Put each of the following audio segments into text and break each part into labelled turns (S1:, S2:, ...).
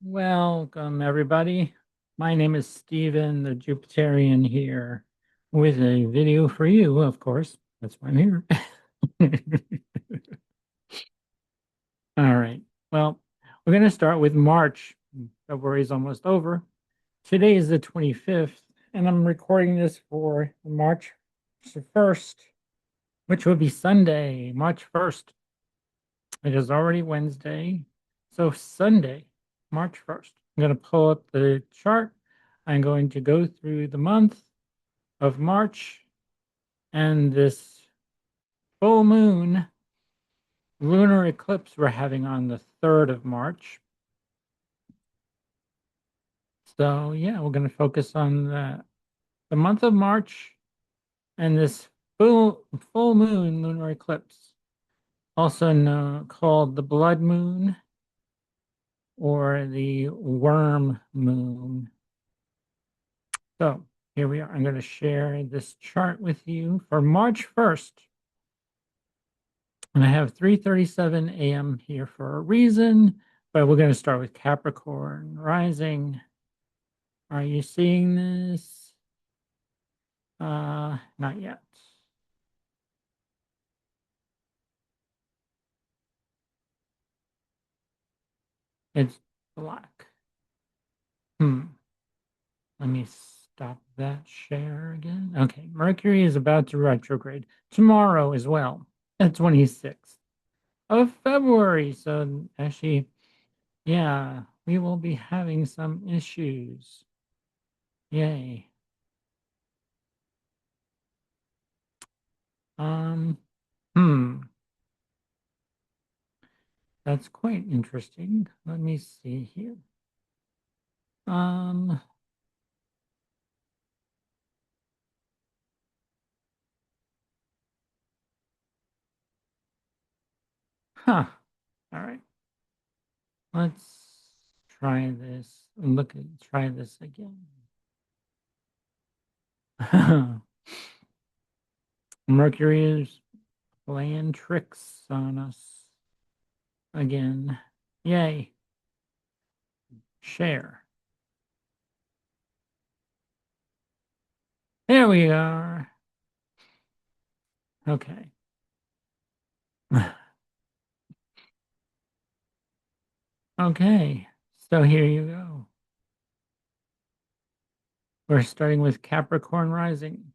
S1: Welcome, everybody. My name is Steven, the Jupiterian here, with a video for you, of course. That's why I'm here. All right. Well, we're going to start with March. February is almost over. Today is the 25th, and I'm recording this for March 1st, which would be Sunday, March 1st. It is already Wednesday. So Sunday, March 1st. I'm going to pull up the chart. I'm going to go through the month of March and this full moon lunar eclipse we're having on the 3rd of March. So yeah, we're going to focus on the month of March and this full moon lunar eclipse, also called the blood moon or the worm moon. So here we are. I'm going to share this chart with you for March 1st. And I have 3:37 a.m. here for a reason, but we're going to start with Capricorn rising. Are you seeing this? Not yet. It's black. Let me stop that share again. Okay, Mercury is about to retrograde tomorrow as well, at 26th of February. So actually, yeah, we will be having some issues. Yay. Um, hmm, that's quite interesting. Let me see here. Um, huh. All right. Let's try this. Try this again. Mercury is playing tricks on us again. Yay. Share. There we are. Okay. Okay. So here you go. We're starting with Capricorn rising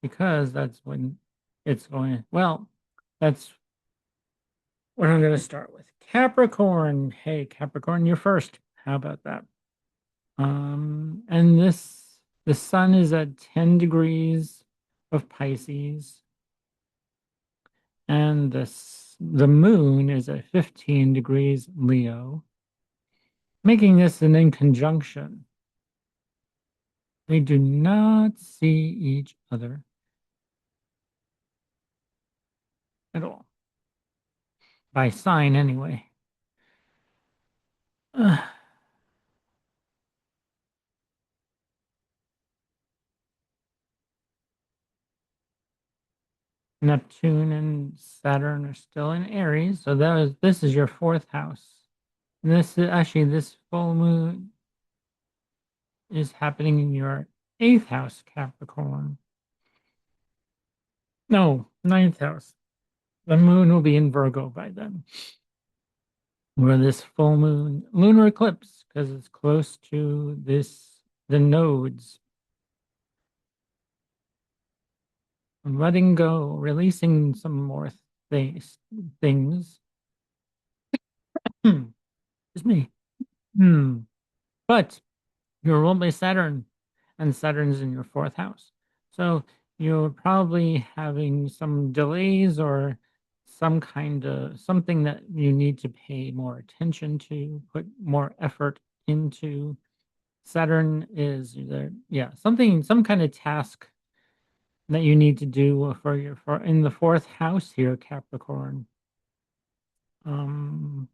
S1: because that's when it's going. Well, that's what I'm going to start with. Capricorn. Hey, Capricorn, you're first. How about that? And the sun is at 10 degrees of Pisces, and the moon is at 15 degrees Leo, making this an inconjunction. They do not see each other at all, by sign anyway. Neptune and Saturn are still in Aries, so this is your fourth house. And this is actually this full moon is happening in your eighth house, Capricorn. No, ninth house. The moon will be in Virgo by then. Where this full moon lunar eclipse, because it's close to the nodes. Letting go, releasing some more things. It's me. Hmm. But you're ruled by Saturn, and Saturn's in your fourth house. So you're probably having some delays or some kind of something that you need to pay more attention to, put more effort into. Saturn is some kind of task that you need to do for in the fourth house here, Capricorn. Um,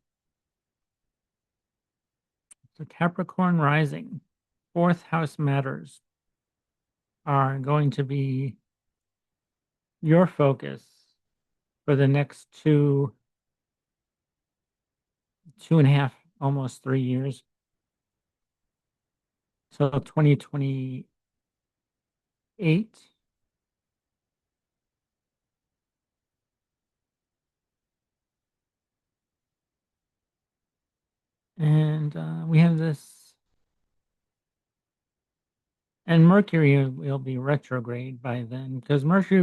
S1: so Capricorn rising, fourth house matters are going to be your focus for the next two and a half, almost 3 years. So 2028. And we have this, and Mercury will be retrograde by then because Mercury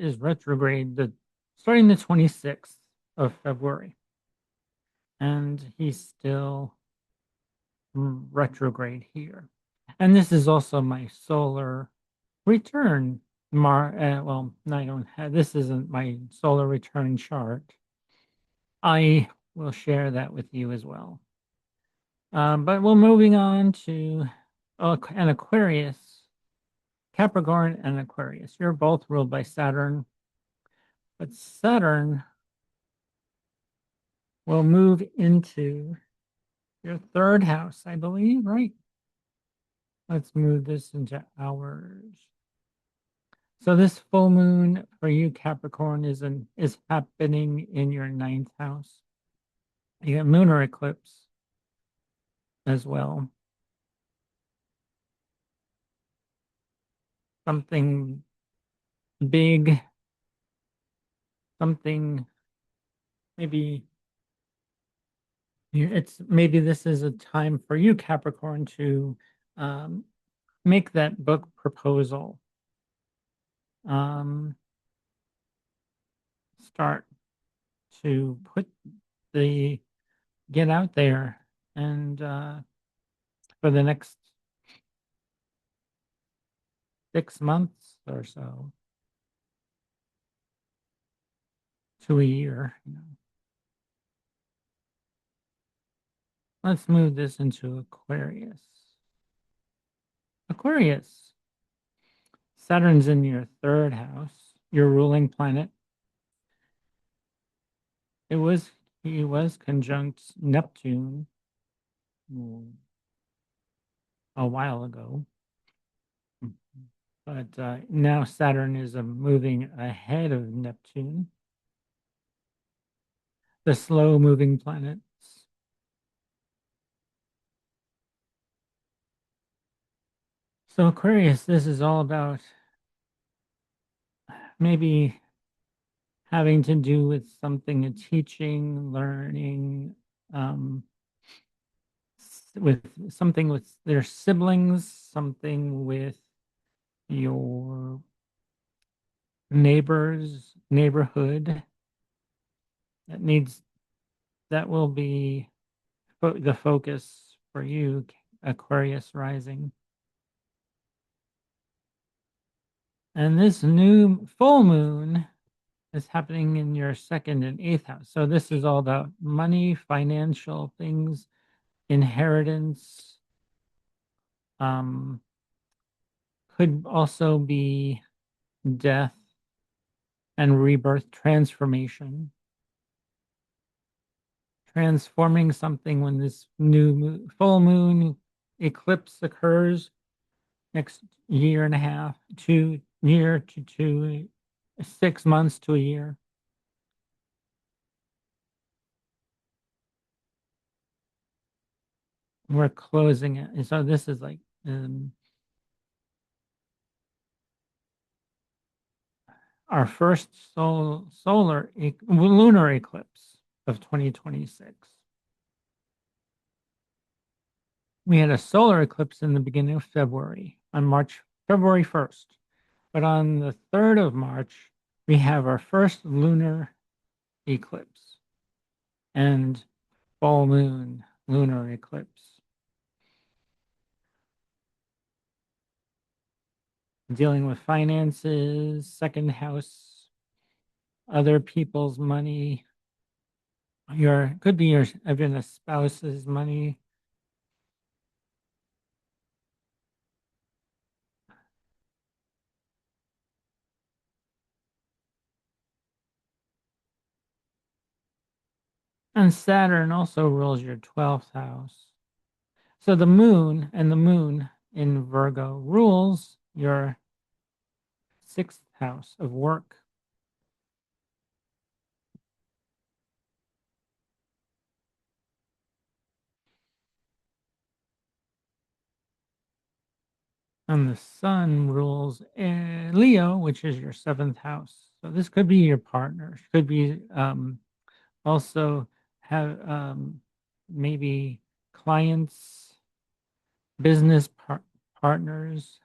S1: is retrograde starting the 26th of February. And he's still retrograde here. And this is also my solar return. Well, I don't have, this isn't my solar return chart. I will share that with you as well. But we're moving on to an Aquarius, Capricorn and Aquarius. You're both ruled by Saturn, but Saturn will move into your third house, I believe, right? Let's move this into ours. So this full moon for you, Capricorn, is happening in your ninth house. You have lunar eclipse as well. Something big, something maybe maybe this is a time for you, Capricorn, to um, make that book proposal. Um, Start to get out there and for the next 6 months or so to a year. Let's move this into Aquarius. Aquarius. Saturn's in your third house, your ruling planet. He was conjunct Neptune a while ago. But now Saturn is moving ahead of Neptune, the slow moving planets. So Aquarius, this is all about maybe having to do with something, teaching, learning, with something with their siblings, something with your neighborhood that will be the focus for you, Aquarius rising. And this new full moon is happening in your second and eighth house. So this is all about money, financial things, inheritance. Could also be death and rebirth, transformation, transforming something when this full moon eclipse occurs next year and a half, 2 year to 6 months to a year. We're closing it. And so this is like our first lunar eclipse of 2026. We had a solar eclipse in the beginning of February, on February 1st. But on the 3rd of March, we have our first lunar eclipse and full moon lunar eclipse. Dealing with finances, second house, other people's money, could be even a spouse's money. And Saturn also rules your 12th house. So the moon in Virgo rules your 6th house of work. And the sun rules Leo, which is your seventh house. So this could be your partner. Could be also have maybe clients, business partners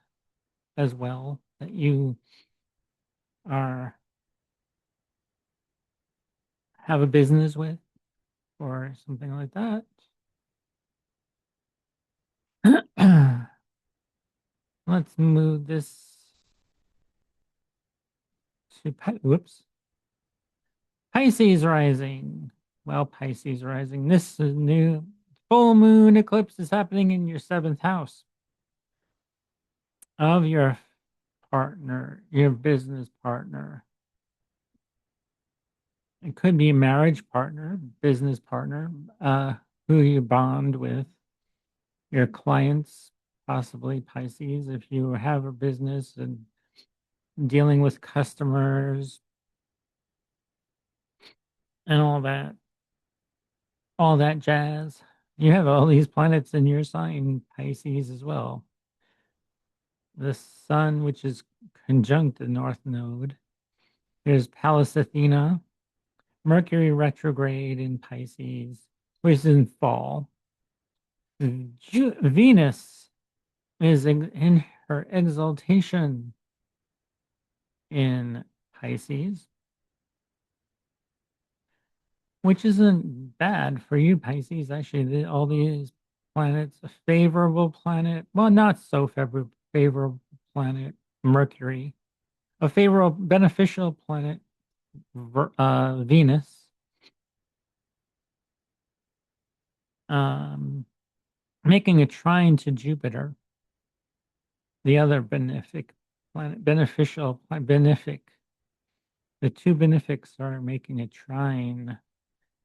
S1: as well that you are have a business with or something like that. Let's move this to whoops. Pisces rising. Well, Pisces rising. This is new full moon eclipse is happening in your seventh house of your partner, your business partner. It could be a marriage partner, business partner, who you bond with, your clients, possibly Pisces, if you have a business and dealing with customers and all that jazz. You have all these planets in your sign, Pisces, as well. The sun, which is conjunct the North Node. There's Pallas Athena, Mercury retrograde in Pisces, which is in fall. Venus is in her exaltation in Pisces, which isn't bad for you, Pisces. Actually, all these planets, a favorable planet, well, not so favorable planet, Mercury, a favorable, beneficial planet, Venus, um, making a trine to Jupiter, the other benefic planet, beneficial, benefic. The two benefics are making a trine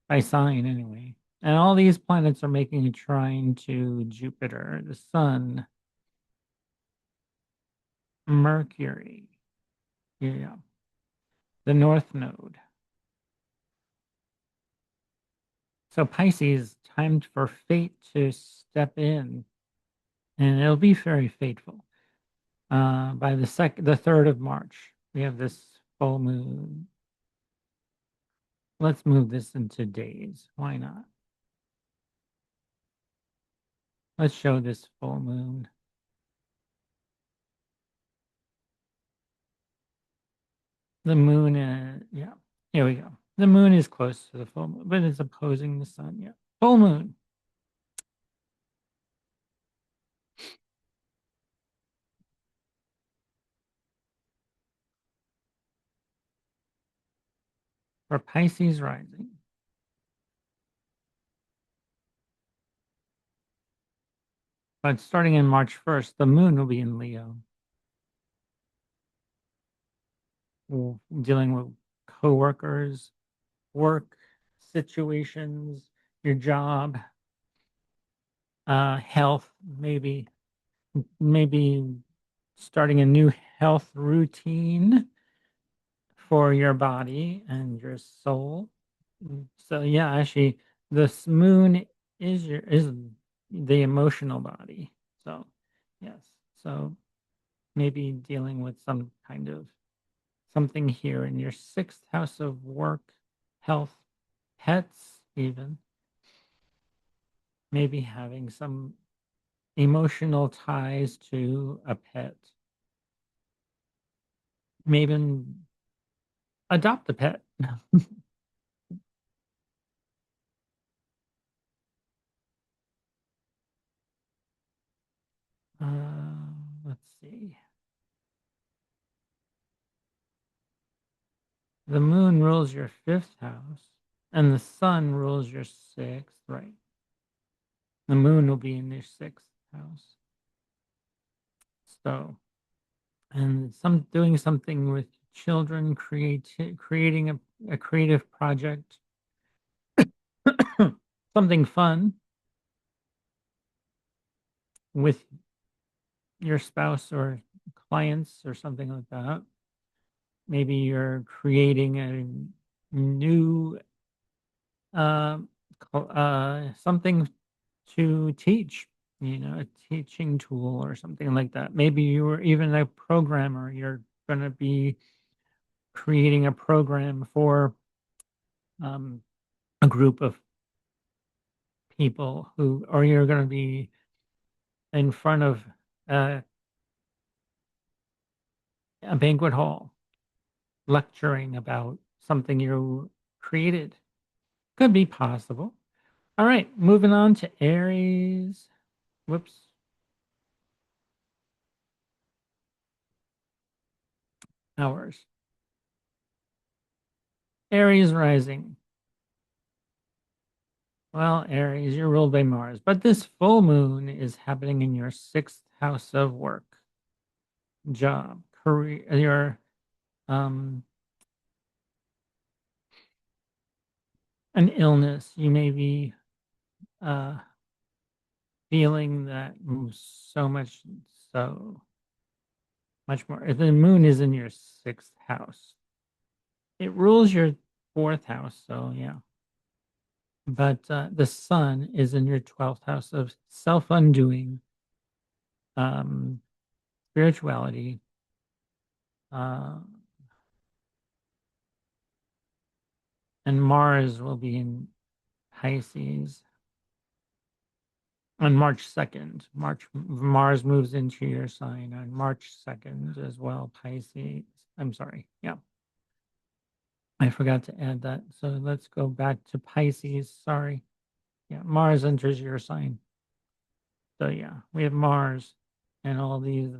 S1: by sign anyway. And all these planets are making a trine to Jupiter, the Sun, Mercury, yeah, the North Node. So Pisces, timed for fate to step in, and it'll be very fateful. By the 3rd of March, we have this full moon. Let's move this into days. Why not? Let's show this full moon. The moon, yeah, here we go. The moon is close to the full moon, but it's opposing the sun. Yeah, full moon. For Pisces rising. But starting in March 1st, the moon will be in Leo, dealing with coworkers, work situations, your job, health, maybe starting a new health routine for your body and your soul. So yeah, actually, this moon is the emotional body. So yes, so maybe dealing with some kind of something here in your sixth house of work, health, pets, even maybe having some emotional ties to a pet, maybe adopt a pet. Let's see. The moon rules your fifth house, and the sun rules your sixth, right? The moon will be in your sixth house. So, and some doing something with children, creating a creative project, something fun with your spouse or clients or something like that. Maybe you're creating a new uh, something to teach. a teaching tool or something like that. Maybe you were even a programmer. You're going to be creating a program for um, a group of people who, or you're going to be in front of uh, a banquet hall lecturing about something you created. Could be possible. All right, moving on to Aries. Whoops. Hours. Aries rising. Well, Aries, you're ruled by Mars, but this full moon is happening in your sixth house of work, job, career, your um an illness. You may be uh feeling that so much, so much more. If the moon is in your sixth house, it rules your fourth house, so yeah. But the sun is in your 12th house of self undoing, um, spirituality, uh, and Mars will be in Pisces on March 2nd. Mars moves into your sign on March 2nd as well. Pisces. I'm sorry. Yeah, I forgot to add that. So let's go back to Pisces. Sorry. Yeah, Mars enters your sign. So yeah, we have Mars and all these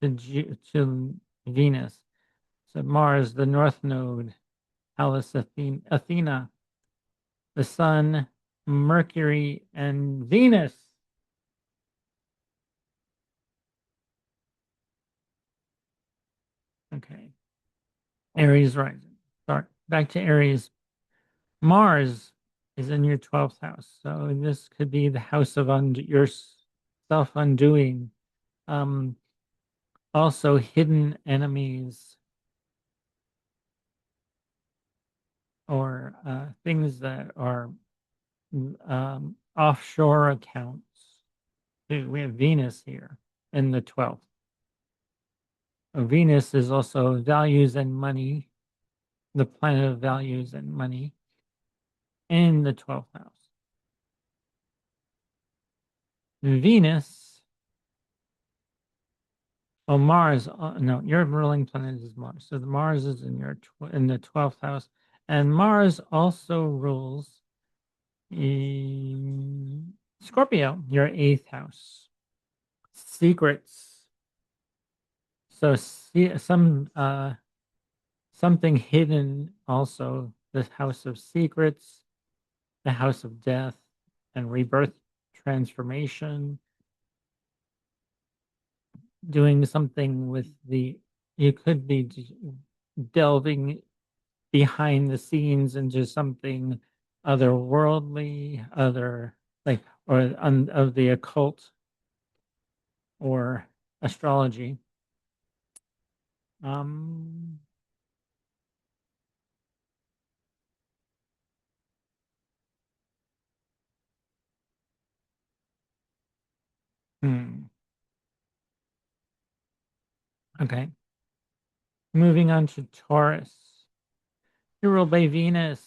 S1: to Venus. So Mars, the North Node, Pallas Athena, the Sun, Mercury, and Venus. Okay, Aries rising. Sorry, back to Aries. Mars is in your 12th house. So this could be the house of your self undoing. Um, Also, hidden enemies or things that are offshore accounts. We have Venus here in the 12th. Venus is also values and money, the planet of values and money in the 12th house. Venus, oh, Mars, no, your ruling planet is Mars. So the Mars is in in the 12th house. And Mars also rules in Scorpio, your 8th house. Secrets. So see, something hidden also, the house of secrets, the house of death and rebirth, transformation, doing something with you could be delving behind the scenes into something otherworldly, like, or of the occult or astrology. Um, hmm, okay. Moving on to Taurus. You're ruled by Venus,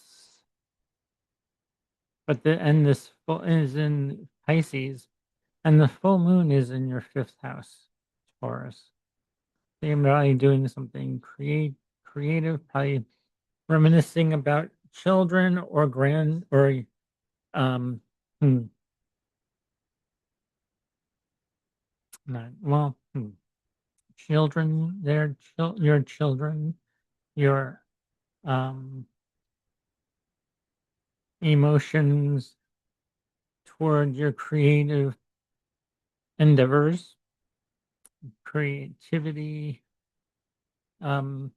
S1: but this full is in Pisces, and the full moon is in your fifth house, Taurus. So you're probably doing something creative, probably reminiscing about children or um, hmm, not well, children. Your children, your um emotions toward your creative endeavors, creativity, um,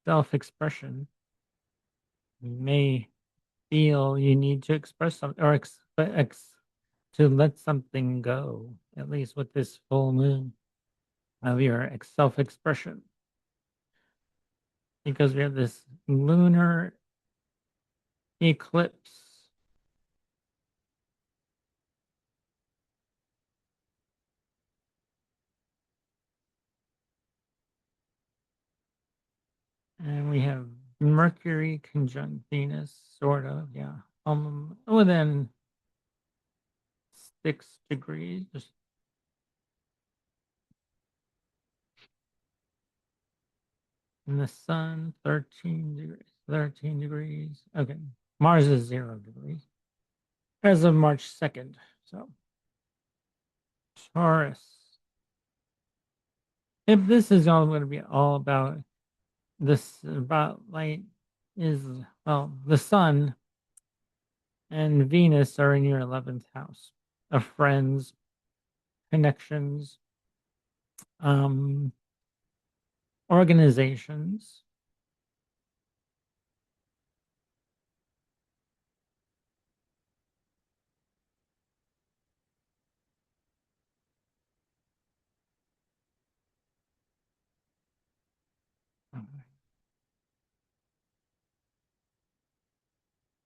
S1: self-expression. You may feel you need to express something or to let something go, at least with this full moon of your self-expression, because we have this lunar eclipse. And we have Mercury conjunct Venus, sort of, yeah. Within 6 degrees. And the sun, 13 degrees. 13 degrees. Okay. Mars is 0 degrees as of March 2nd. So, Taurus. If this is all going to be all about this, about light, is, well, the sun and Venus are in your 11th house of friends, connections, um, organizations.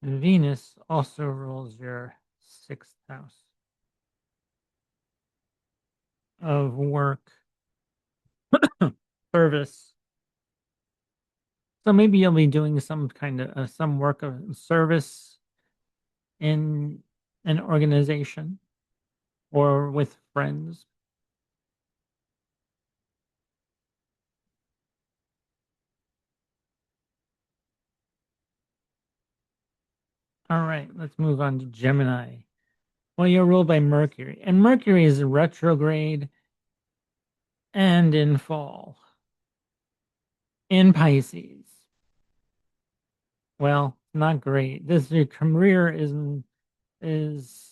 S1: Venus also rules your 6th house of work, service. So maybe you'll be doing some kind of some work of service in an organization or with friends. All right, let's move on to Gemini. Well, you're ruled by Mercury, and Mercury is retrograde and in fall in Pisces. Well, not great. This your career is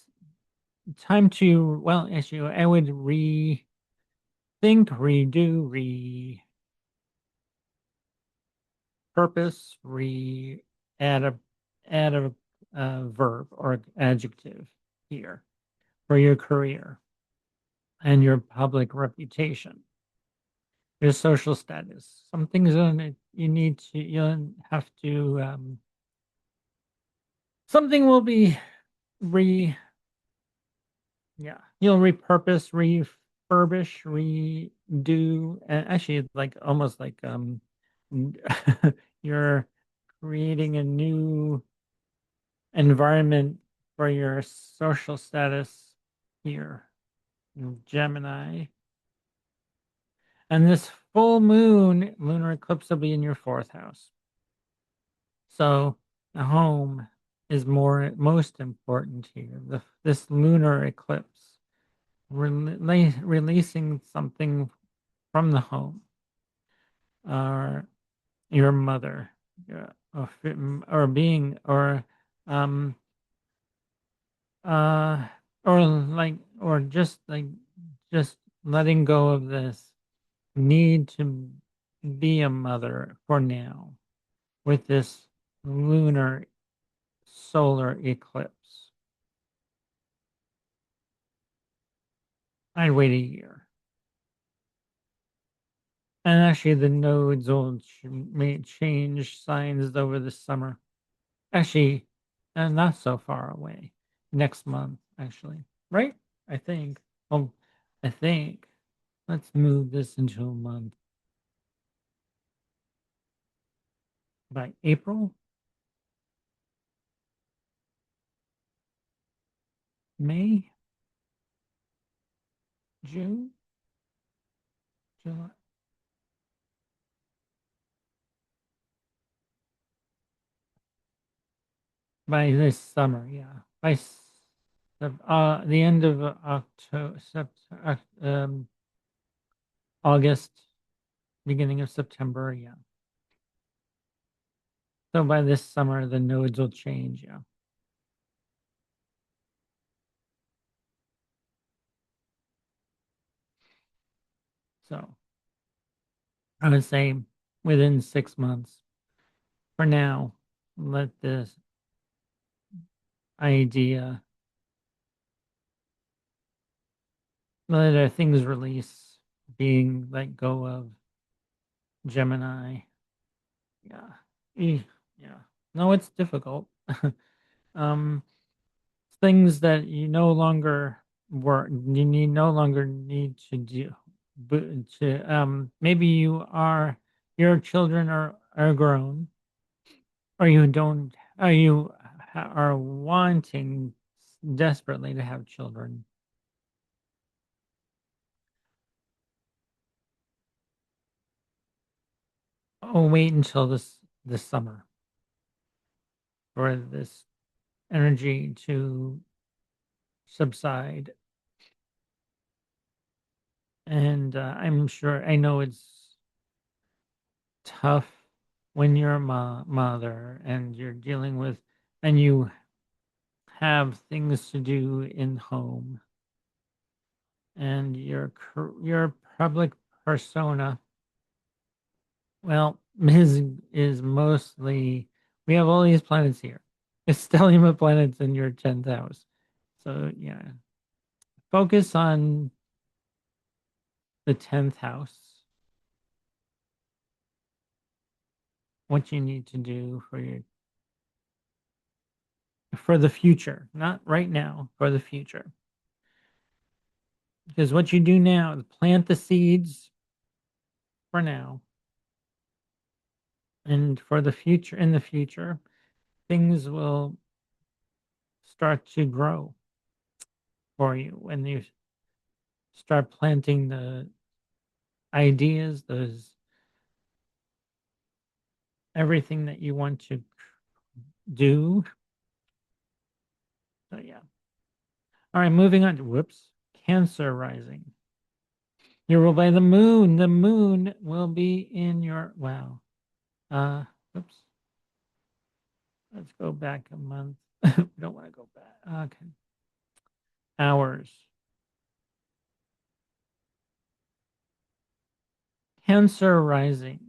S1: time to, well, actually I would rethink, redo, repurpose, re add a verb or adjective here for your career and your public reputation, your social status. Some things you'll have to something will be re yeah, you'll repurpose, refurbish, redo, and actually it's like almost like you're creating a new environment for your social status here in Gemini. And this full moon lunar eclipse will be in your 4th house. So the home is most important here. This lunar eclipse, releasing something from the home, or your mother, or being, um, uh, just letting go of this need to be a mother for now with this lunar solar eclipse. I'd wait a year. And actually, the nodes will may change signs over the summer. Actually, not so far away. Next month, actually. Right? I think. Oh, I think. Let's move this into a month. By April, May, June, July. By this summer, yeah. The end of October, August, beginning of September, yeah. So by this summer, the nodes will change, yeah. So I would say within 6 months, for now, let this idea, let things release, being let go of Gemini. Yeah. Yeah. No, it's difficult. um, things that you no longer no longer need to do, but to maybe your children are are grown, or you don't, or you are wanting desperately to have children. Oh, wait until this summer for this energy to subside. And I'm sure I know it's tough when you're a mother and you're dealing with, and you have things to do in home, and your public persona, well, is mostly, we have all these planets here. It's stellium of planets in your 10th house. So yeah, focus on the 10th house, what you need to do for the future, not right now, for the future. Because what you do now is plant the seeds for now, and for the future, in the future, things will start to grow for you when you start planting the ideas, those everything that you want to do. So yeah. All right, moving on to whoops. Cancer rising. You're ruled by the moon. The moon will be in your wow. Whoops. Let's go back a month. We don't want to go back. Okay. Hours. Cancer rising.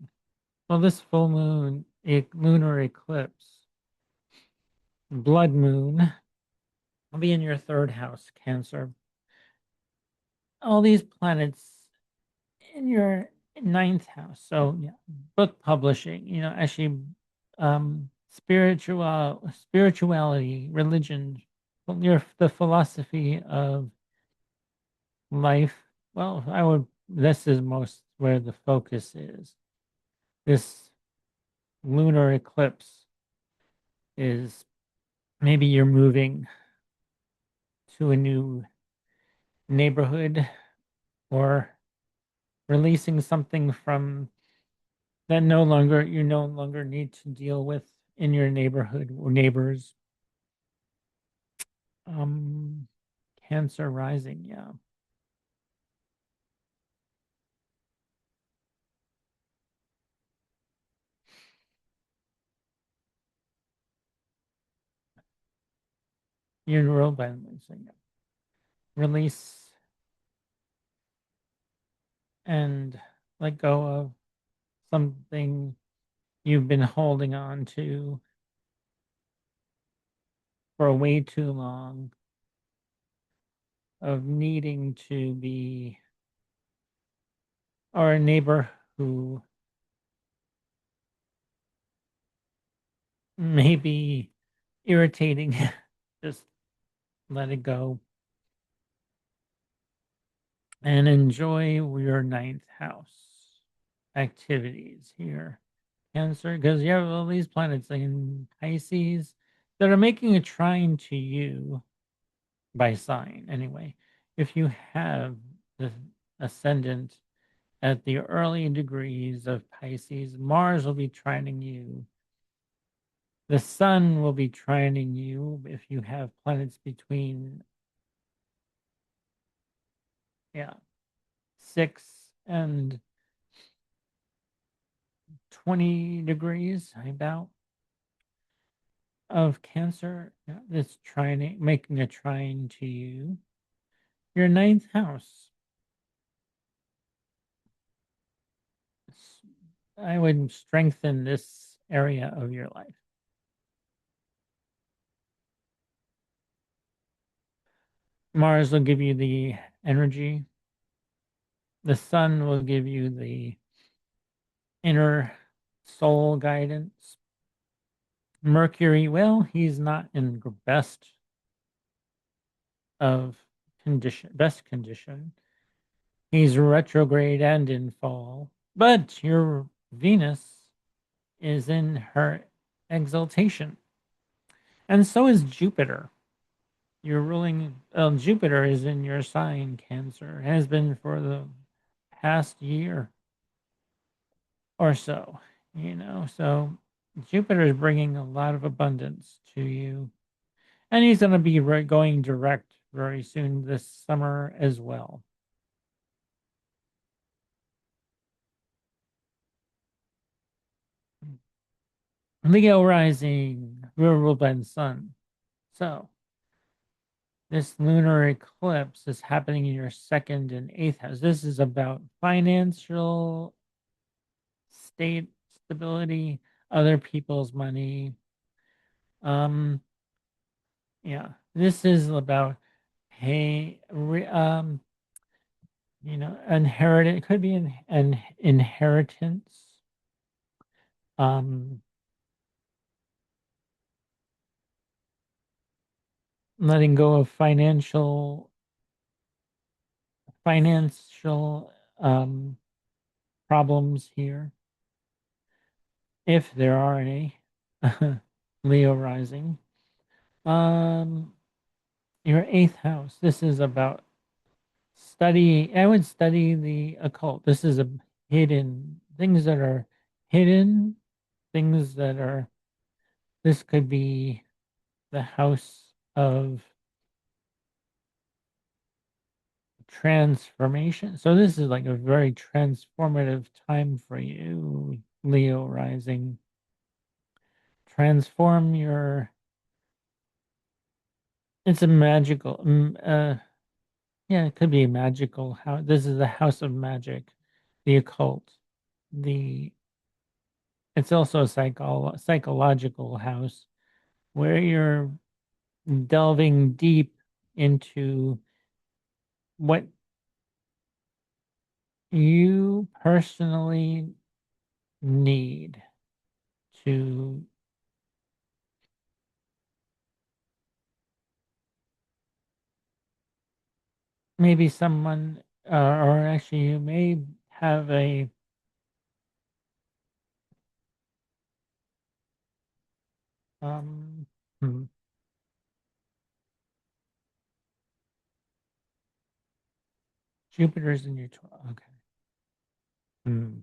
S1: Well, this full moon, lunar eclipse, blood moon, will be in your third house, Cancer. All these planets in your ninth house. So yeah, book publishing, actually spirituality, religion, the philosophy of life. Well, this is most where the focus is. This lunar eclipse is, maybe you're moving to a new neighborhood, or releasing something from that you no longer need to deal with in your neighborhood or neighbors. Um, Cancer rising, yeah. You're real violence, yeah. Release and let go of something you've been holding on to for way too long, of needing to be, or a neighbor who may be irritating. Just let it go and enjoy your ninth house activities here, Cancer, because you have all these planets in Pisces that are making a trine to you by sign. Anyway, if you have the ascendant at the early degrees of Pisces, Mars will be trining you. The sun will be trining you if you have planets between, yeah, 6 and 20 degrees about of Cancer. Yeah, that's trying, making a trine to you. Your ninth house. I would strengthen this area of your life. Mars will give you the energy. The sun will give you the inner soul guidance. Mercury, well, he's not in the of best condition. He's retrograde and in fall. But your Venus is in her exaltation. And so is Jupiter. Your ruling Jupiter is in your sign, Cancer, has been for the past year or so, So Jupiter is bringing a lot of abundance to you. And he's going to be going direct very soon this summer as well. Leo rising, ruled by the sun. So this lunar eclipse is happening in your second and eighth house. This is about financial state stability, other people's money. Um, yeah, this is about hey, inheritance. It could be an inheritance. Um, Letting go of financial um problems here, if there are any. Leo rising. Um, your eighth house. This is about study. I would study the occult. This is a hidden things that are hidden, things that are. This could be the house of transformation. So this is like a very transformative time for you, Leo rising. Transform your. It's a magical. Yeah, it could be a magical house. This is the house of magic, the occult. The It's also a psychological house where you're delving deep into what you personally need to maybe someone, or actually you may have a um hmm, Jupiter's in your 12th. Okay. Hmm.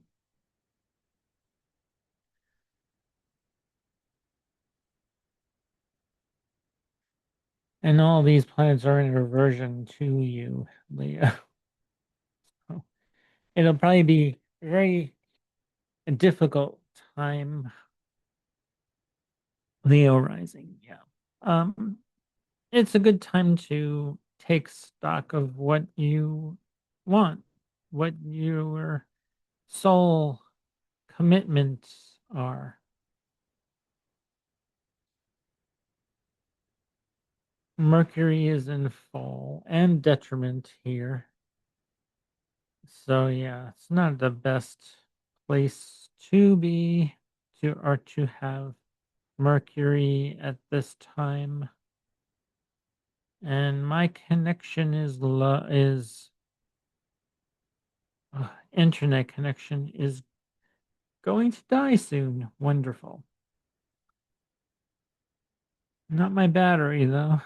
S1: And all these planets are in reversion to you, Leo. So it'll probably be a very difficult time, Leo rising. Yeah. Um, it's a good time to take stock of what you want, what your soul commitments are. Mercury is in fall and detriment here. So yeah, it's not the best place to be to have Mercury at this time. And my connection is internet connection is going to die soon. Wonderful. Not my battery though.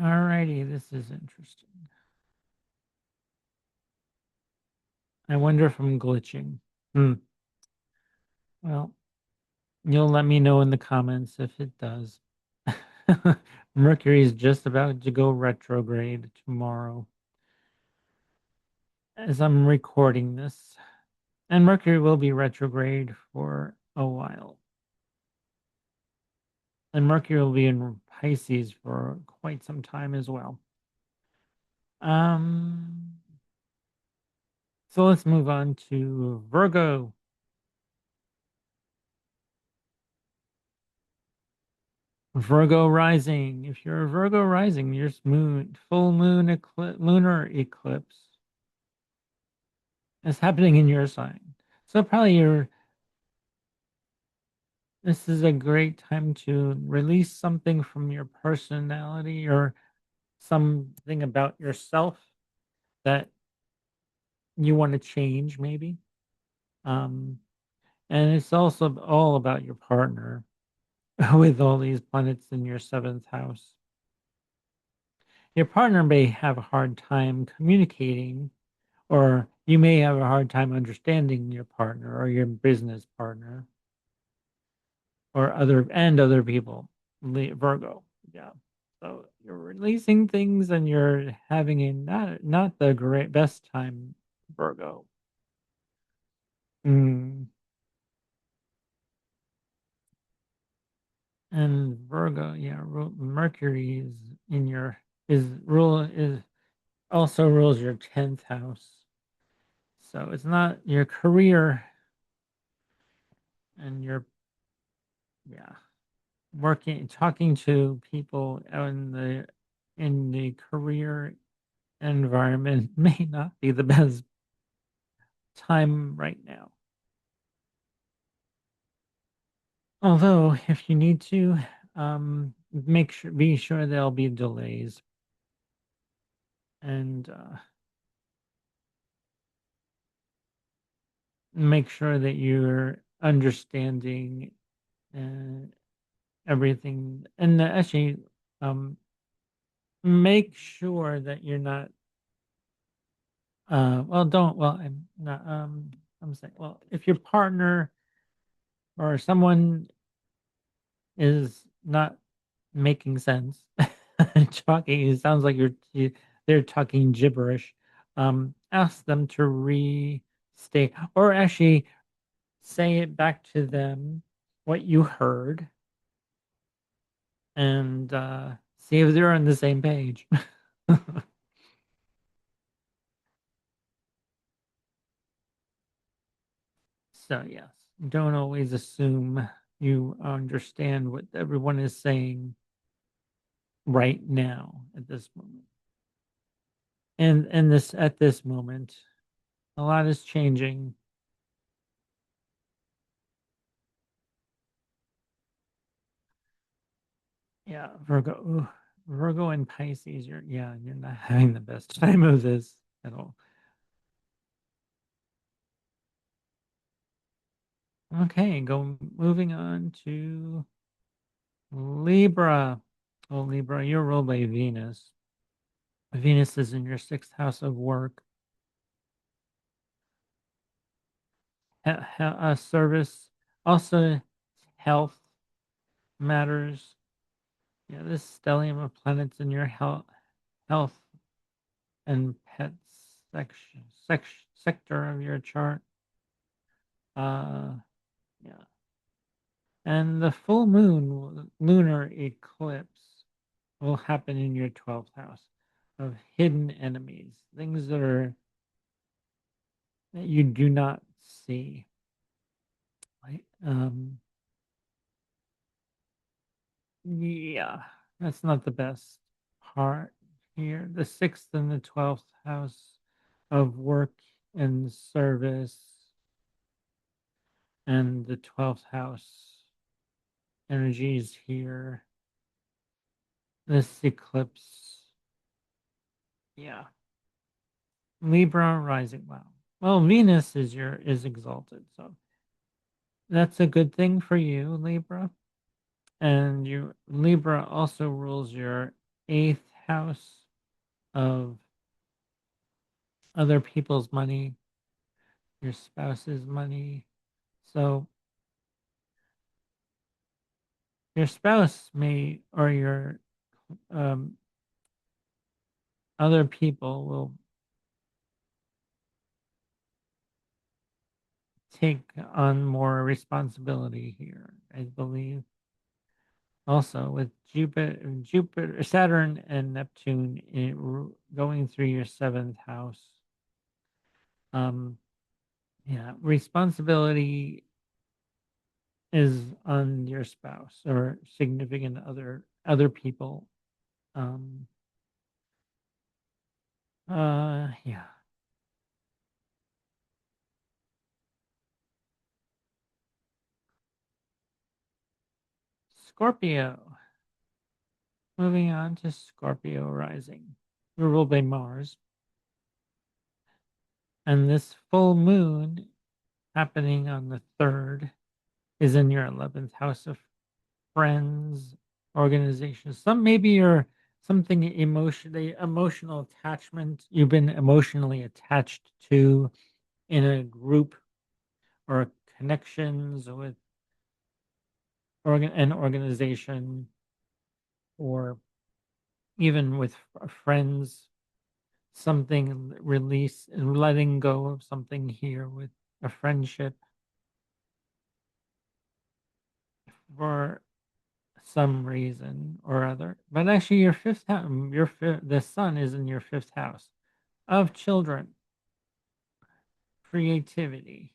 S1: Alrighty, this is interesting. I wonder if I'm glitching. Hmm. Well, you'll let me know in the comments if it does. Mercury is just about to go retrograde tomorrow as I'm recording this. And Mercury will be retrograde for a while. And Mercury will be in Pisces for quite some time as well. Um, so let's move on to Virgo. Virgo rising. If you're a Virgo rising, your full moon lunar eclipse is happening in your sign. So probably this is a great time to release something from your personality or something about yourself that you want to change maybe. Um, and it's also all about your partner with all these planets in your seventh house. Your partner may have a hard time communicating, or you may have a hard time understanding your partner or your business partner or other people. Virgo. Yeah. So you're releasing things and you're having a not the great best time, Virgo. Mm. And Virgo, yeah, Mercury is in your is also rules your 10th house. So it's not your career and your yeah, working talking to people in the career environment may not be the best time right now. Although if you need to be sure there'll be delays and make sure that you're understanding uh, everything and actually um make sure that you're not well don't well I'm not I'm saying well if your partner or someone is not making sense talking it sounds like they're talking gibberish ask them to restate or actually say it back to them what you heard and see if they're on the same page. So, yes, don't always assume you understand what everyone is saying right now at this moment. And this at this moment, a lot is changing. Yeah, Virgo, Virgo and Pisces, you're not having the best time of this at all. Okay, go moving on to Libra. Oh, Libra, you're ruled by Venus. Venus is in your sixth house of work, service, also health matters. Yeah, this stellium of planets in your health and pets sector of your chart. Uh, yeah, and the full moon lunar eclipse will happen in your 12th house of hidden enemies, things that you do not see. Right? Yeah, that's not the best part here. The sixth and the 12th house of work and service, and the 12th house energies here. This eclipse, yeah. Libra rising. Wow. Well, Venus is exalted, so that's a good thing for you, Libra. And you Libra also rules your eighth house of other people's money, your spouse's money. So your spouse may or your um, other people will take on more responsibility here, I believe. Also, with Saturn, and Neptune going through your seventh house. Um, yeah, responsibility is on your spouse or significant other people. Um, yeah, Scorpio. Moving on to Scorpio rising. We're ruled by Mars. And this full moon happening on the 3rd is in your 11th house of friends, organizations. Some maybe you're something emotional attachment you've been emotionally attached to in a group or connections with an organization or even with friends, something release and letting go of something here with a friendship for some reason or other. But actually, your fifth house, the sun is in your fifth house of children, creativity.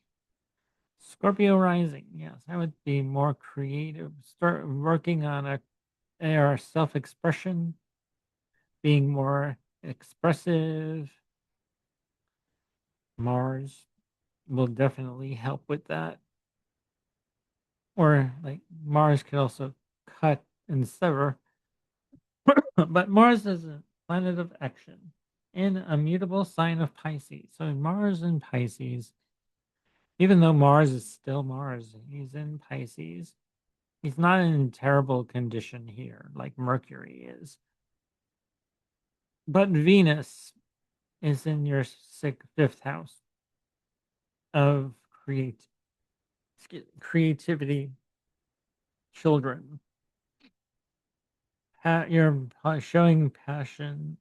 S1: Scorpio rising, yes, I would be more creative. Start working on a self-expression, being more expressive. Mars will definitely help with that. Or like Mars could also cut and sever. But Mars is a planet of action in a mutable sign of Pisces. So Mars in Pisces, even though Mars is still Mars, he's in Pisces. He's not in terrible condition here like Mercury is. But Venus is in your fifth house of creativity, children. You're showing passion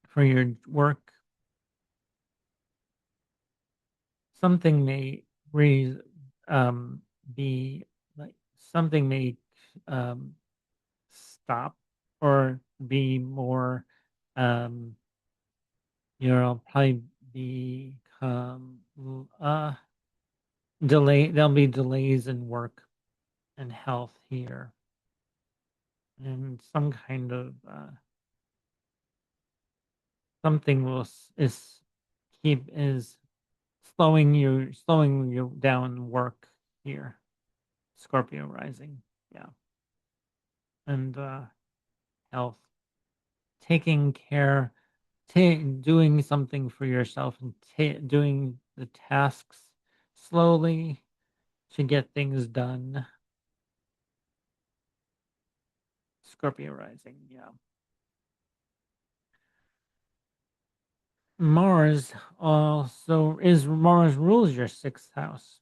S1: for your work. Something may re, be like something may um, stop or be more, um, probably become delay. There'll be delays in work and health here, and some kind of something is slowing you down work here. Scorpio rising, yeah, and health, taking care, doing something for yourself, and doing the tasks slowly to get things done. Scorpio rising, yeah. Mars rules your sixth house.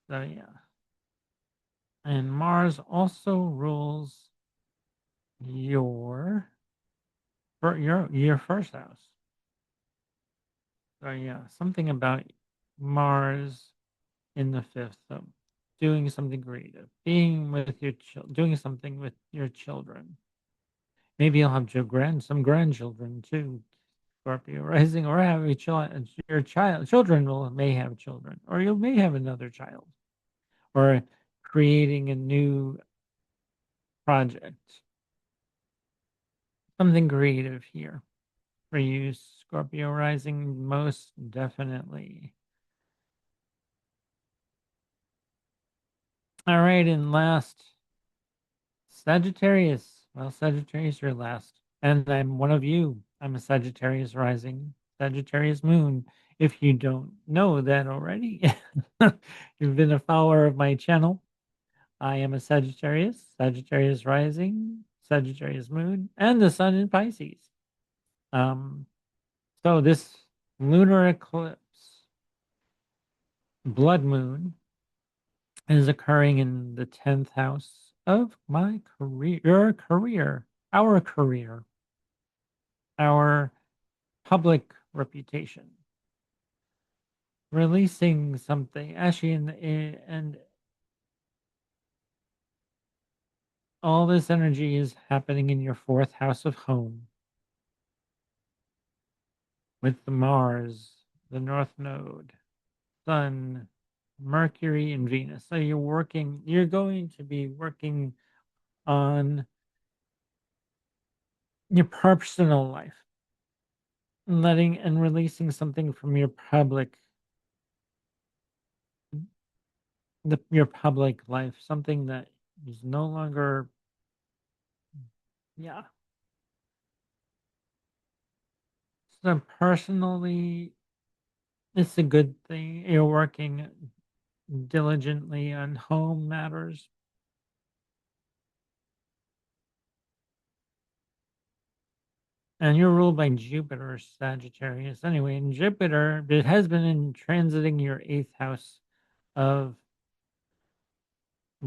S1: So yeah. And Mars also rules your your first house. So yeah, something about Mars in the fifth. So doing something creative, being with your doing something with your children. Maybe you'll have some grandchildren too. Scorpio rising, or have a child. Your children may have children, or you may have another child, or creating a new project. Something creative here for you, Scorpio rising, most definitely. All right, and last, Sagittarius. Well, Sagittarius, you're last. And I'm one of you. I'm a Sagittarius rising, Sagittarius moon. If you don't know that already, you've been a follower of my channel. I am a Sagittarius, Sagittarius rising, Sagittarius moon, and the sun in Pisces. Um, so this lunar eclipse, blood moon, is occurring in the 10th house of my career, your career, our public reputation. Releasing something, actually, and all this energy is happening in your fourth house of home with the Mars, the North Node, Sun, Mercury, and Venus. So you're going to be working on your personal life, letting and releasing something from your public life, something that is no longer, yeah, So personally, it's a good thing you're working diligently on home matters. And you're ruled by Jupiter, Sagittarius. Anyway, and Jupiter, it has been in transiting your eighth house of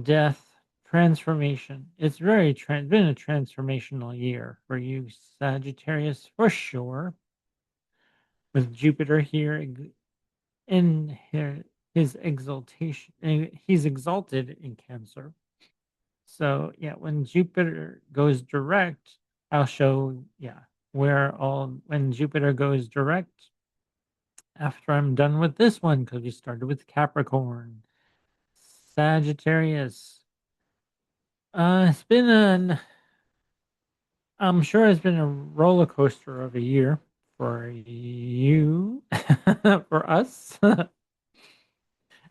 S1: death, transformation. It's been a transformational year for you, Sagittarius, for sure. With Jupiter here in his exaltation, he's exalted in Cancer. So yeah, when Jupiter goes direct, I'll show where all when Jupiter goes direct after I'm done with this one because we started with Capricorn, Sagittarius. It's been an I'm sure it's been a roller coaster of a year for you, for us,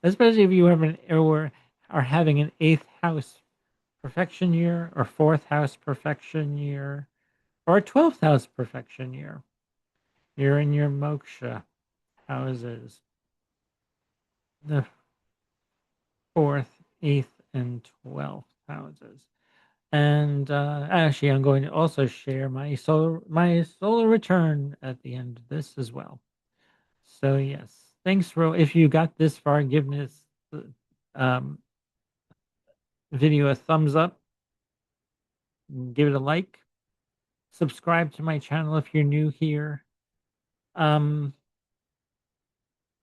S1: especially if you have an or are having an eighth house perfection year or fourth house perfection year or a 12th house perfection year. You're in your moksha houses, the fourth, eighth, and 12th houses. And actually, I'm going to also share my solar return at the end of this as well. So yes, thanks for if you got this far, give this um, video a thumbs up, give it a like, subscribe to my channel if you're new here. Um,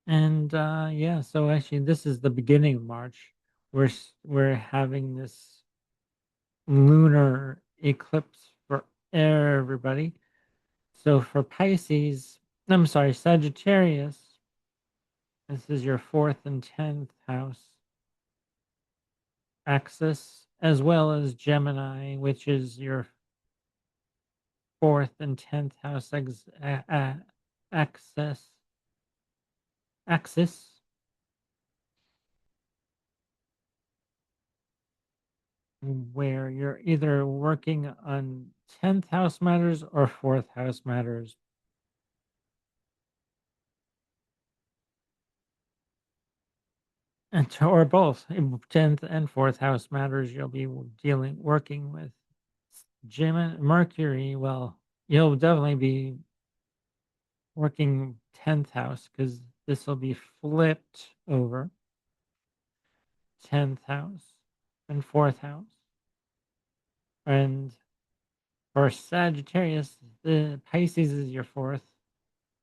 S1: and yeah, so actually, this is the beginning of March. We're having this lunar eclipse for everybody. So for Pisces, I'm sorry, Sagittarius, this is your fourth and 10th house axis, as well as Gemini, which is your fourth and 10th house axis, axis, where you're either working on 10th house matters or fourth house matters. Or both, 10th and fourth house matters. You'll be working with Gemini, Mercury. Well, you'll definitely be working 10th house because this will be flipped over 10th house and fourth house. And for Sagittarius, the Pisces is your fourth,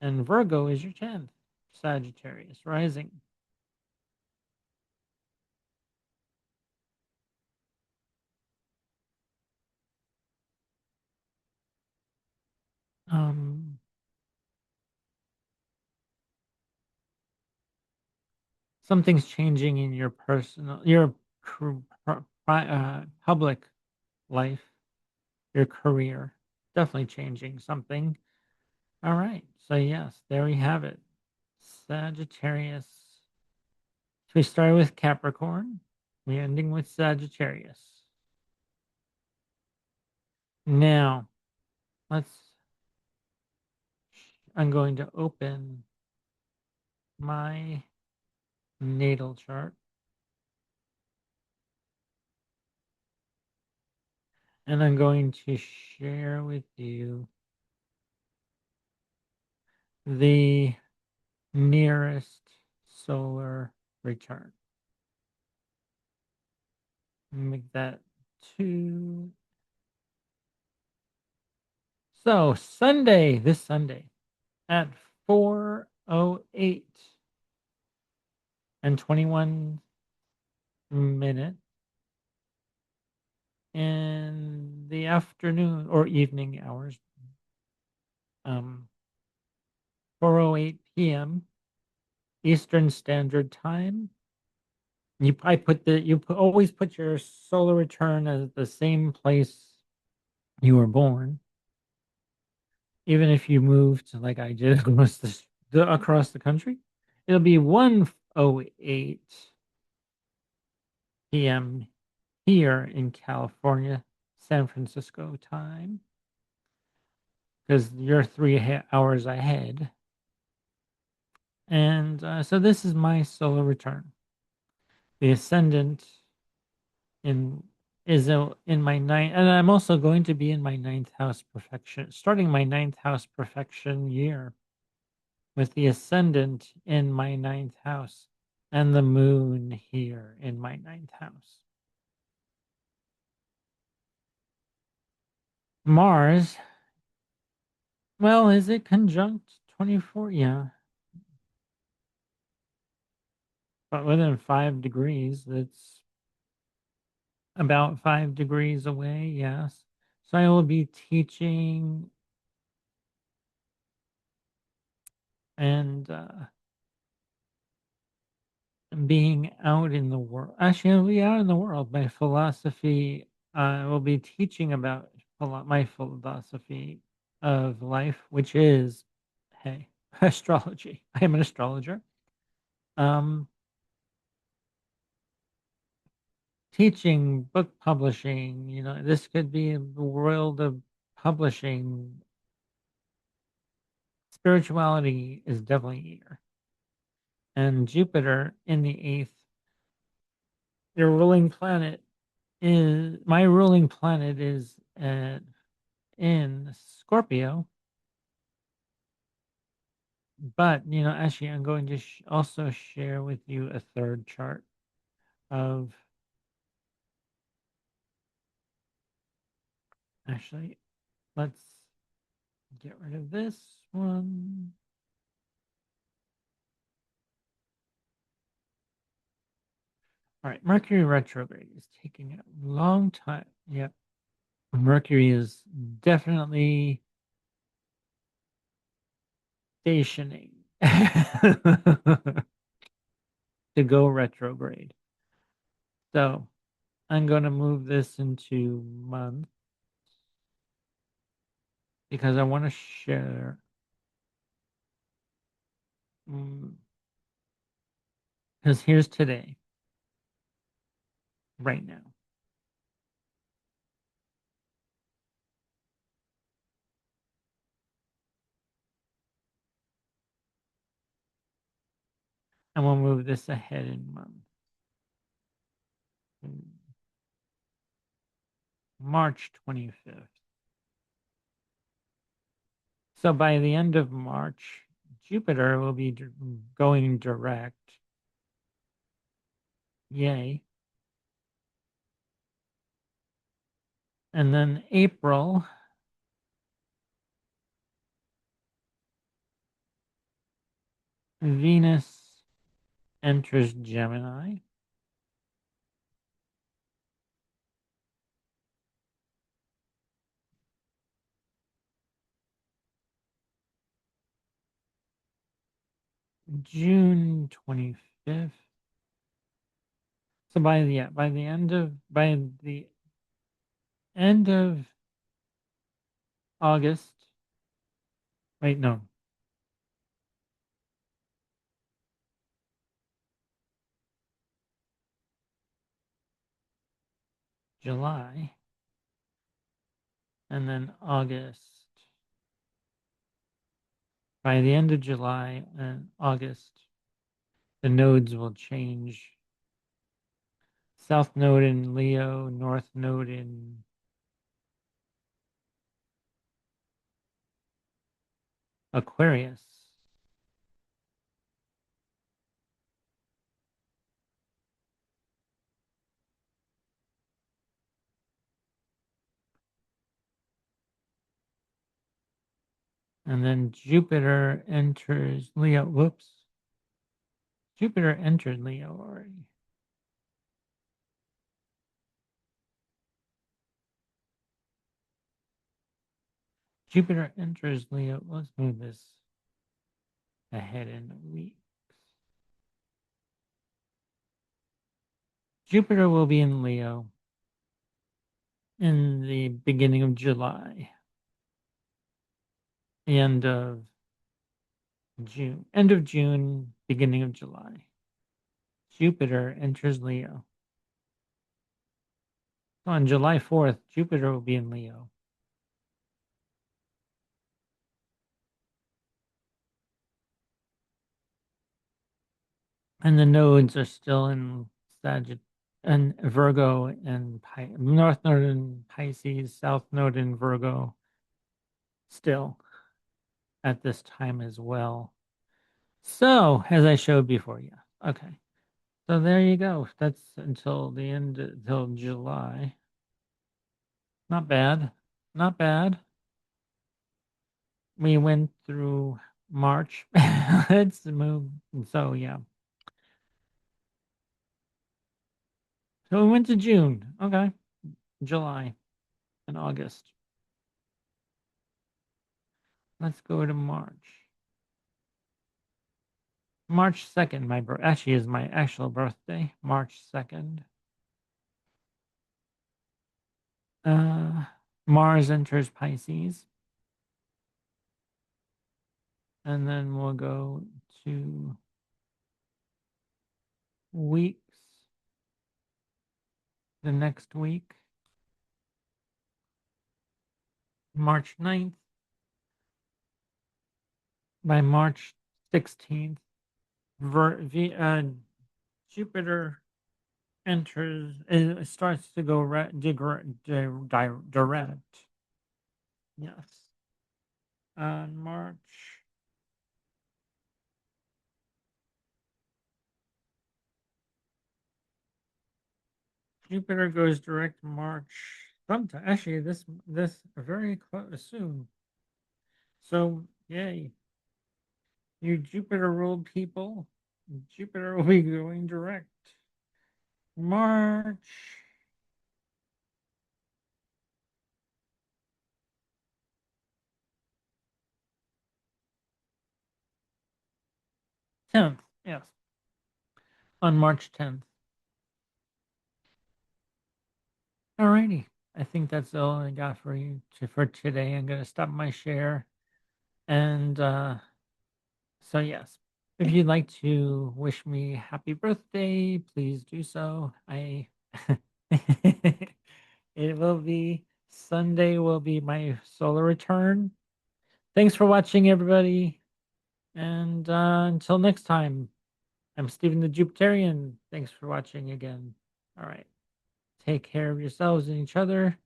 S1: and Virgo is your 10th. Sagittarius rising. Um, Something's changing in your public life, your career. Definitely changing something. All right. So yes, there we have it. Sagittarius. So we started with Capricorn. We're ending with Sagittarius. Now, let's I'm going to open my natal chart and I'm going to share with you the nearest solar return. Make that 2. So, this Sunday at 4:08 and 21 minutes in the afternoon or evening hours, 4:08 p.m. Eastern Standard Time. Always put your solar return at the same place you were born, even if you moved like I did across the country. It'll be 1:08 p.m. here in California, San Francisco time. because you're 3 hours ahead. And so this is my solar return. The ascendant in in my ninth, and I'm also going to be in my ninth house perfection, starting my ninth house perfection year with the ascendant in my ninth house and the moon here in my ninth house. Mars, well, is it conjunct 24? Yeah, but within 5 degrees. That's about 5 degrees away. Yes. So I will be teaching and being out in the world. Actually, I'll be out in the world. My philosophy, I will be teaching about my philosophy of life, which is, hey, astrology. I am an astrologer. Um, Teaching, book publishing, this could be the world of publishing. Spirituality is definitely here. And Jupiter in the eighth, your ruling planet is my ruling planet is in Scorpio. But actually, I'm going to also share with you a third chart of actually. Let's get rid of this one. All right, Mercury retrograde is taking a long time. Yep, Mercury is definitely stationing to go retrograde. So I'm going to move this into month because I want to share. Because here's today, right now. And we'll move this ahead in month. March 25th. So by the end of March, Jupiter will be going direct. Yay. And then April, Venus enters Gemini. June 25th. So by the end of August, wait, no, July, and then August. By the end of July and August, the nodes will change. South node in Leo, North node in Aquarius. And then Jupiter enters Leo. Whoops. Jupiter entered Leo already. Jupiter enters Leo. Let's move this ahead in a week. Jupiter will be in Leo in the beginning of July, the end of June, beginning of July. Jupiter enters Leo. So on July 4th, Jupiter will be in Leo. And the nodes are still in Sagittarius and Virgo and North Node in Pisces, South Node in Virgo still at this time as well. So, as I showed before, yeah. Okay. So there you go. That's until the end, until July. Not bad. Not bad. We went through March. Let's move. So, yeah. So we went to June. Okay. July and August. Let's go to March. March 2nd, my birth actually is my actual birthday. March 2nd. Uh Mars enters Pisces. And then we'll go to weeks the next week. March 9th. By March 16th, Jupiter enters, it starts to go direct. Yes. On March. Jupiter goes direct March. Sometime actually, this very close soon. So yay, you Jupiter ruled people. Jupiter will be going direct March 10th. Yes, on March 10th. Alrighty. I think that's all I got for you for today. I'm gonna stop my share. And so yes. If you'd like to wish me happy birthday, please do so. I it will be Sunday will be my solar return. Thanks for watching everybody. And until next time, I'm Stephen the Jupiterian. Thanks for watching again. All right. Take care of yourselves and each other.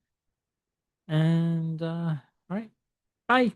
S1: And all right. Bye.